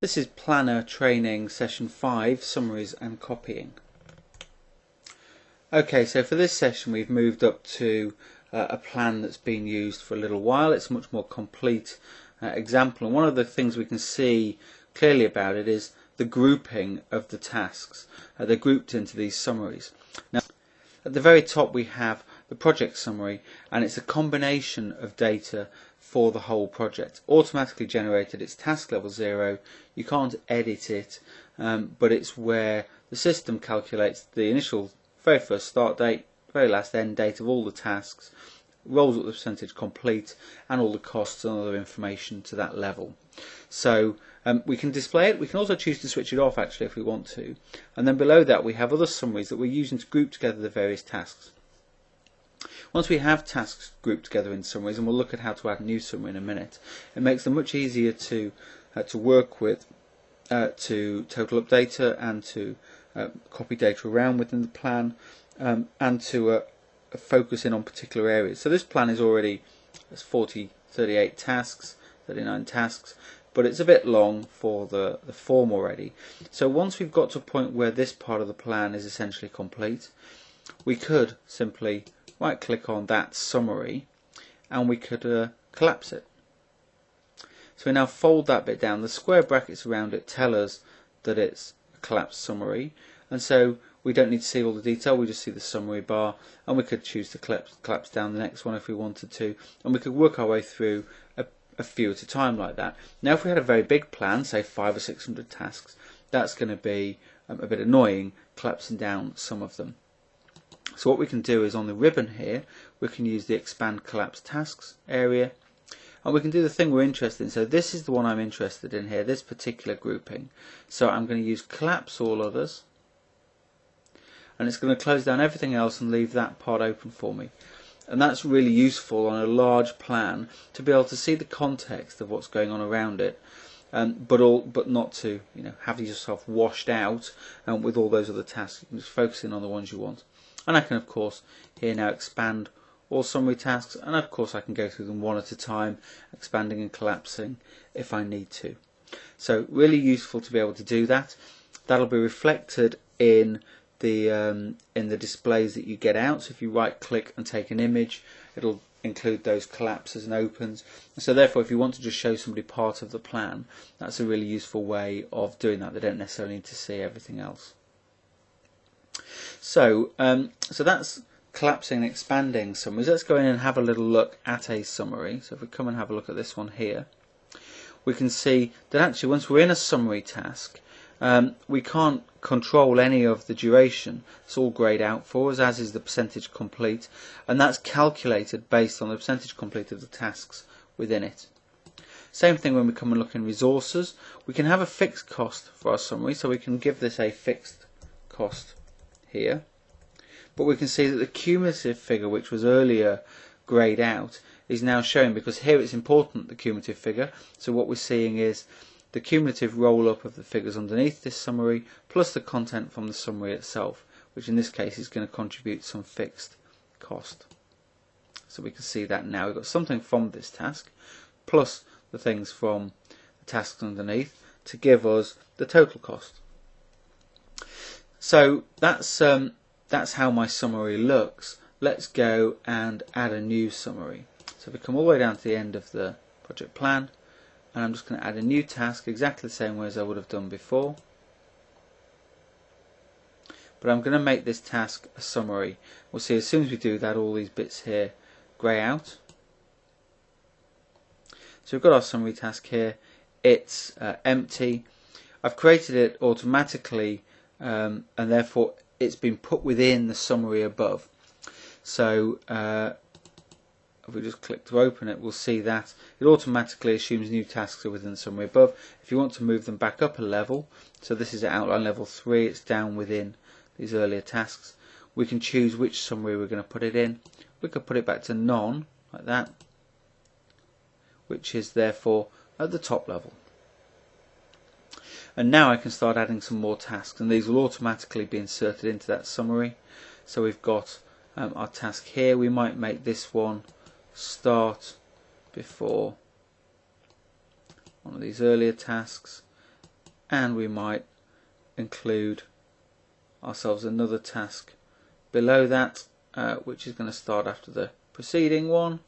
This is Planner Training Session 5, Summaries and Copying. Okay, so for this session we've moved up to a plan that's been used for a little while. It's a much more complete example, and one of the things we can see clearly about it is the grouping of the tasks. They're grouped into these summaries. Now, at the very top we have the project summary, and it's a combination of data for the whole project. Automatically generated, it's task level 0, you can't edit it, but it's where the system calculates the initial very first start date, very last end date of all the tasks, rolls up the percentage complete and all the costs and other information to that level. So we can display it. We can also choose to switch it off actually if we want to, and then below that we have other summaries that we're using to group together the various tasks. Once we have tasks grouped together in summaries, and we'll look at how to add a new summary in a minute, it makes them much easier to work with, to total up data and to copy data around within the plan, and to focus in on particular areas. So this plan is already 38 tasks, 39 tasks, but it's a bit long for the form already. So once we've got to a point where this part of the plan is essentially complete, we could simply right click on that summary and we could collapse it. So we now fold that bit down. The square brackets around it tell us that it's a collapsed summary, and so we don't need to see all the detail, we just see the summary bar, and we could choose to collapse down the next one if we wanted to, and we could work our way through a few at a time like that. Now if we had a very big plan, say 500 or 600 tasks, that's going to be a bit annoying, collapsing down some of them. So what we can do is on the ribbon here, we can use the expand collapse tasks area, and we can do the thing we're interested in. So this is the one I'm interested in here, this particular grouping. So I'm going to use collapse all others, and it's going to close down everything else and leave that part open for me. And that's really useful on a large plan to be able to see the context of what's going on around it, but not to have yourself washed out with all those other tasks. You can just focus in on the ones you want. And I can of course here now expand all summary tasks, and of course I can go through them one at a time, expanding and collapsing if I need to. So really useful to be able to do that. That'll be reflected in the displays that you get out. So if you right click and take an image, it'll include those collapses and opens. So therefore if you want to just show somebody part of the plan, that's a really useful way of doing that. They don't necessarily need to see everything else. So that's collapsing and expanding summaries. Let's go in and have a little look at a summary. So if we come and have a look at this one here, we can see that actually once we're in a summary task, we can't control any of the duration. It's all greyed out for us, as is the percentage complete, and that's calculated based on the percentage complete of the tasks within it. Same thing when we come and look in resources. We can have a fixed cost for our summary, so we can give this a fixed cost here, but we can see that the cumulative figure, which was earlier greyed out, is now showing, because here it's important, the cumulative figure. So what we're seeing is the cumulative roll up of the figures underneath this summary plus the content from the summary itself, which in this case is going to contribute some fixed cost. So we can see that now we've got something from this task plus the things from the tasks underneath to give us the total cost. So that's how my summary looks. Let's go and add a new summary. So we come all the way down to the end of the project plan, and I'm just going to add a new task exactly the same way as I would have done before, but I'm going to make this task a summary. We'll see as soon as we do that all these bits here grey out. So we've got our summary task here. It's empty. I've created it automatically, and therefore it's been put within the summary above. So if we just click to open it, we'll see that it automatically assumes new tasks are within the summary above. If you want to move them back up a level, so this is at outline level 3, it's down within these earlier tasks, we can choose which summary we're going to put it in. We could put it back to none, like that, which is therefore at the top level. And now I can start adding some more tasks, and these will automatically be inserted into that summary. So we've got our task here. We might make this one start before one of these earlier tasks, and we might include ourselves another task below that, which is going to start after the preceding one.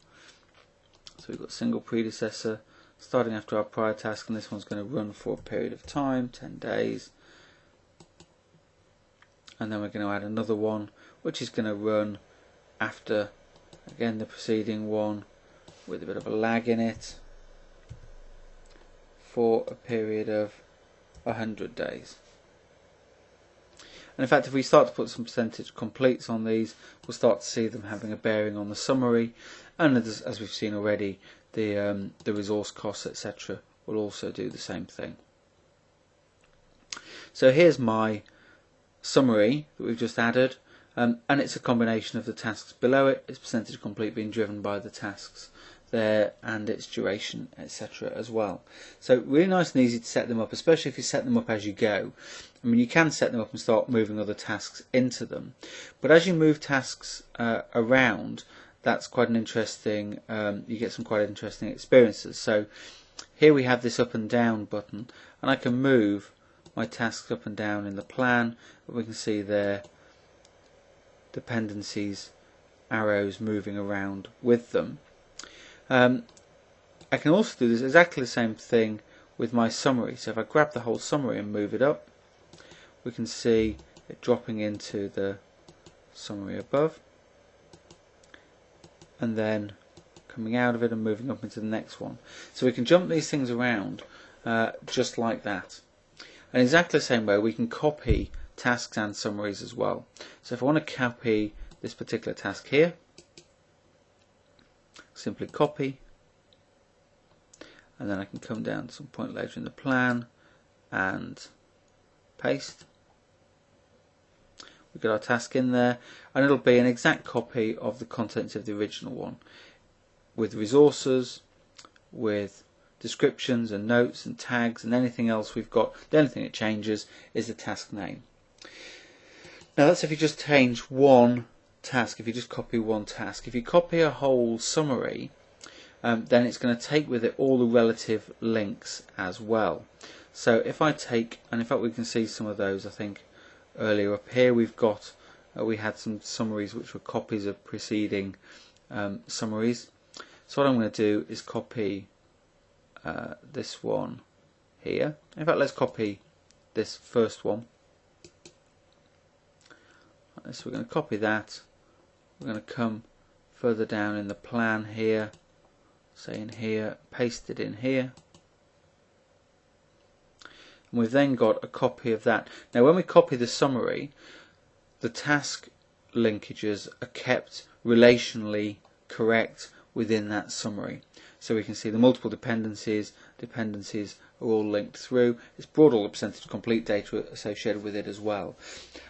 So we've got single predecessor starting after our prior task, and this one's going to run for a period of time, 10 days. And then we're going to add another one which is going to run after, again, the preceding one with a bit of a lag in it for a period of 100 days. And in fact, if we start to put some percentage completes on these, we'll start to see them having a bearing on the summary, and as we've seen already, the resource costs, etc., will also do the same thing. So here's my summary that we've just added, and it's a combination of the tasks below it, its percentage complete being driven by the tasks there, and its duration, etc. as well. So really nice and easy to set them up, especially if you set them up as you go. I mean, you can set them up and start moving other tasks into them, but as you move tasks around, that's quite an interesting, you get some quite interesting experiences. So here we have this up and down button, and I can move my tasks up and down in the plan. We can see their dependencies, arrows moving around with them. I can also do this exactly the same thing with my summary. So if I grab the whole summary and move it up, we can see it dropping into the summary above, and then coming out of it and moving up into the next one. So we can jump these things around just like that. And exactly the same way we can copy tasks and summaries as well. So if I want to copy this particular task here, simply copy, and then I can come down to some point later in the plan and paste. We get our task in there, and it'll be an exact copy of the contents of the original one, with resources, with descriptions and notes and tags and anything else we've got. The only thing that changes is the task name. Now that's if you just change one task, if you just copy one task. If you copy a whole summary, then it's going to take with it all the relative links as well. So if I take, and in fact we can see some of those, I think earlier up here we've got, we had some summaries which were copies of preceding summaries. So what I'm going to do is copy this one here. In fact, let's copy this first one. So we're going to copy that. We're going to come further down in the plan here, say in here, paste it in here. And we've then got a copy of that. Now when we copy the summary, the task linkages are kept relationally correct within that summary. So we can see the multiple dependencies are all linked through. It's brought all the percentage complete data associated with it as well.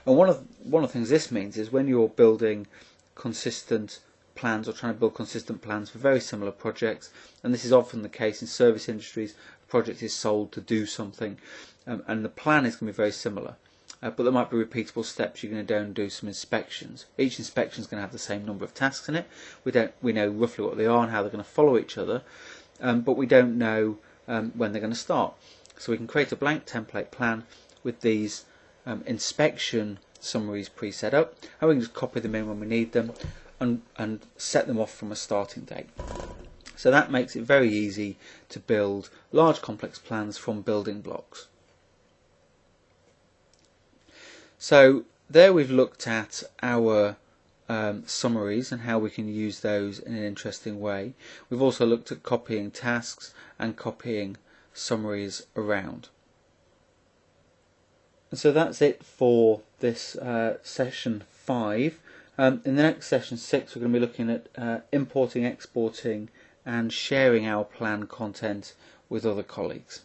And one of the things this means is when you're building consistent plans or trying to build consistent plans for very similar projects, and this is often the case in service industries, a project is sold to do something, and the plan is going to be very similar. But there might be repeatable steps. You're going to go and do some inspections. Each inspection is going to have the same number of tasks in it. We know roughly what they are and how they're going to follow each other, but we don't know when they're going to start. So we can create a blank template plan with these inspection summaries pre-set up, and we can just copy them in when we need them and set them off from a starting date. So that makes it very easy to build large complex plans from building blocks. So there we've looked at our summaries and how we can use those in an interesting way. We've also looked at copying tasks and copying summaries around. And so that's it for this session 5. In the next session 6 we're going to be looking at importing, exporting and sharing our plan content with other colleagues.